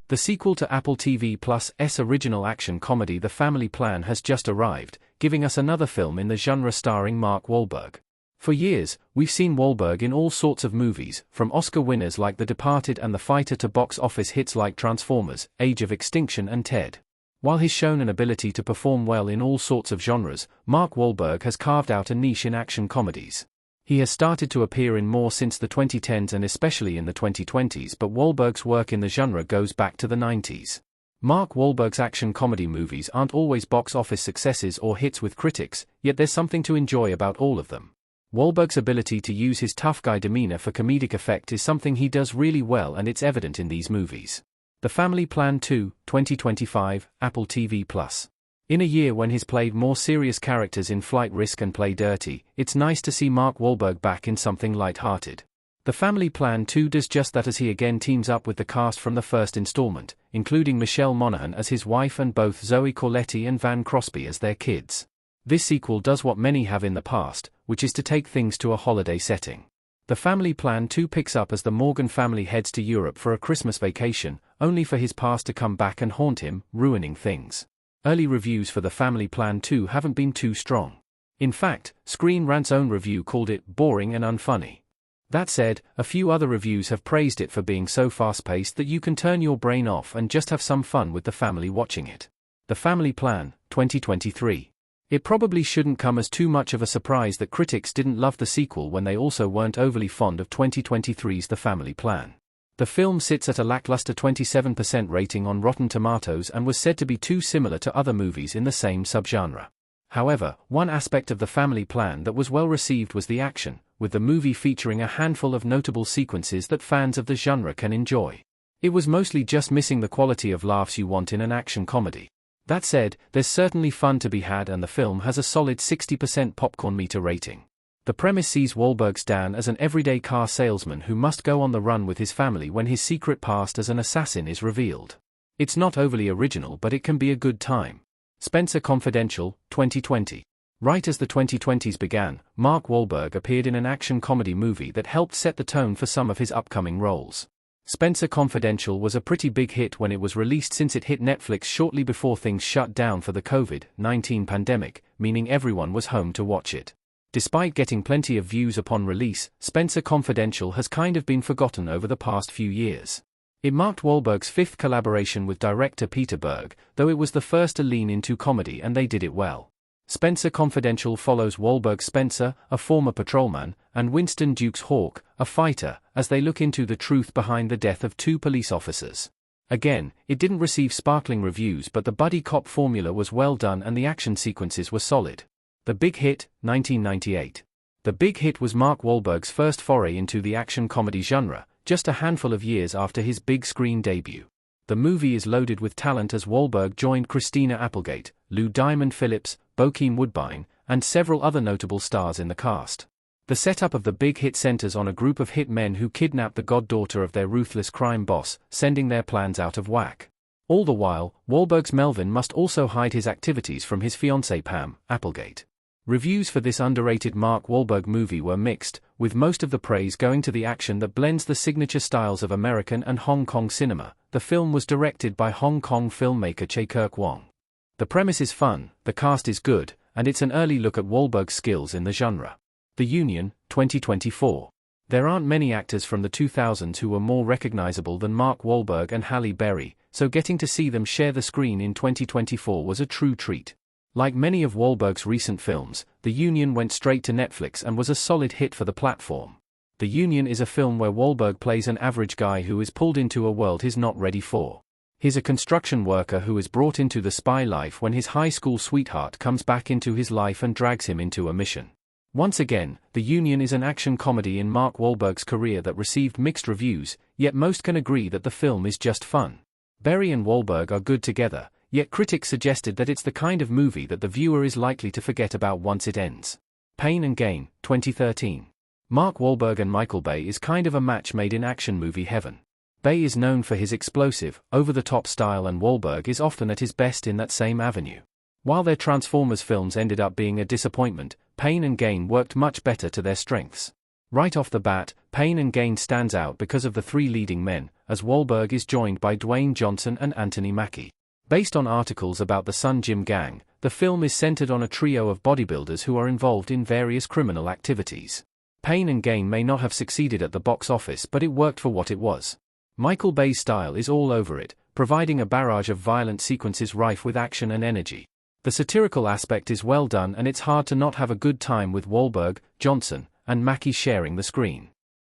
The sequel to Apple TV Plus' original action comedy The Family Plan has just arrived, giving us another film in the genre starring Mark Wahlberg. For years, we've seen Wahlberg in all sorts of movies, from Oscar winners like The Departed and The Fighter to box office hits like Transformers, Age of Extinction and Ted. While he's shown an ability to perform well in all sorts of genres, Mark Wahlberg has carved out a niche in action comedies. He has started to appear in more since the 2010s and especially in the 2020s, but Wahlberg's work in the genre goes back to the 90s. Mark Wahlberg's action comedy movies aren't always box office successes or hits with critics, yet there's something to enjoy about all of them. Wahlberg's ability to use his tough guy demeanor for comedic effect is something he does really well, and it's evident in these movies. The Family Plan 2, 2025, Apple TV+. In a year when he's played more serious characters in Flight Risk and Play Dirty, it's nice to see Mark Wahlberg back in something light-hearted. The Family Plan 2 does just that, as he again teams up with the cast from the first installment, including Michelle Monaghan as his wife and both Zoe Corletti and Van Crosby as their kids. This sequel does what many have in the past, which is to take things to a holiday setting. The Family Plan 2 picks up as the Morgan family heads to Europe for a Christmas vacation, only for his past to come back and haunt him, ruining things. Early reviews for The Family Plan 2 haven't been too strong. In fact, Screen Rant's own review called it boring and unfunny. That said, a few other reviews have praised it for being so fast-paced that you can turn your brain off and just have some fun with the family watching it. The Family Plan, 2023. It probably shouldn't come as too much of a surprise that critics didn't love the sequel when they also weren't overly fond of 2023's The Family Plan. The film sits at a lackluster 27% rating on Rotten Tomatoes and was said to be too similar to other movies in the same subgenre. However, one aspect of The Family Plan that was well received was the action, with the movie featuring a handful of notable sequences that fans of the genre can enjoy. It was mostly just missing the quality of laughs you want in an action comedy. That said, there's certainly fun to be had, and the film has a solid 60% popcorn meter rating. The premise sees Wahlberg's Dan as an everyday car salesman who must go on the run with his family when his secret past as an assassin is revealed. It's not overly original, but it can be a good time. Spencer Confidential, 2020. Right as the 2020s began, Mark Wahlberg appeared in an action comedy movie that helped set the tone for some of his upcoming roles. Spencer Confidential was a pretty big hit when it was released, since it hit Netflix shortly before things shut down for the COVID-19 pandemic, meaning everyone was home to watch it. Despite getting plenty of views upon release, Spencer Confidential has kind of been forgotten over the past few years. It marked Wahlberg's fifth collaboration with director Peter Berg, though it was the first to lean into comedy, and they did it well. Spencer Confidential follows Wahlberg's Spencer, a former patrolman, and Winston Duke's Hawk, a fighter, as they look into the truth behind the death of two police officers. Again, it didn't receive sparkling reviews, but the buddy cop formula was well done and the action sequences were solid. The Big Hit, 1998. The Big Hit was Mark Wahlberg's first foray into the action comedy genre, just a handful of years after his big screen debut. The movie is loaded with talent, as Wahlberg joined Christina Applegate, Lou Diamond Phillips, Bokeem Woodbine, and several other notable stars in the cast. The setup of The Big Hit centers on a group of hit men who kidnap the goddaughter of their ruthless crime boss, sending their plans out of whack. All the while, Wahlberg's Melvin must also hide his activities from his fiancée Pam Applegate. Reviews for this underrated Mark Wahlberg movie were mixed, with most of the praise going to the action that blends the signature styles of American and Hong Kong cinema. The film was directed by Hong Kong filmmaker Chae Kirk Wong. The premise is fun, the cast is good, and it's an early look at Wahlberg's skills in the genre. The Union, 2024. There aren't many actors from the 2000s who were more recognizable than Mark Wahlberg and Halle Berry, so getting to see them share the screen in 2024 was a true treat. Like many of Wahlberg's recent films, The Union went straight to Netflix and was a solid hit for the platform. The Union is a film where Wahlberg plays an average guy who is pulled into a world he's not ready for. He's a construction worker who is brought into the spy life when his high school sweetheart comes back into his life and drags him into a mission. Once again, The Union is an action comedy in Mark Wahlberg's career that received mixed reviews, yet most can agree that the film is just fun. Berry and Wahlberg are good together, yet critics suggested that it's the kind of movie that the viewer is likely to forget about once it ends. Pain and Gain, 2013. Mark Wahlberg and Michael Bay is kind of a match made in action movie heaven. Bay is known for his explosive, over-the-top style, and Wahlberg is often at his best in that same avenue. While their Transformers films ended up being a disappointment, Pain and Gain worked much better to their strengths. Right off the bat, Pain and Gain stands out because of the three leading men, as Wahlberg is joined by Dwayne Johnson and Anthony Mackie. Based on articles about the Sun Gym Gang, the film is centered on a trio of bodybuilders who are involved in various criminal activities. Pain and Gain may not have succeeded at the box office, but it worked for what it was. Michael Bay's style is all over it, providing a barrage of violent sequences rife with action and energy. The satirical aspect is well done, and it's hard to not have a good time with Wahlberg, Johnson, and Mackie sharing the screen.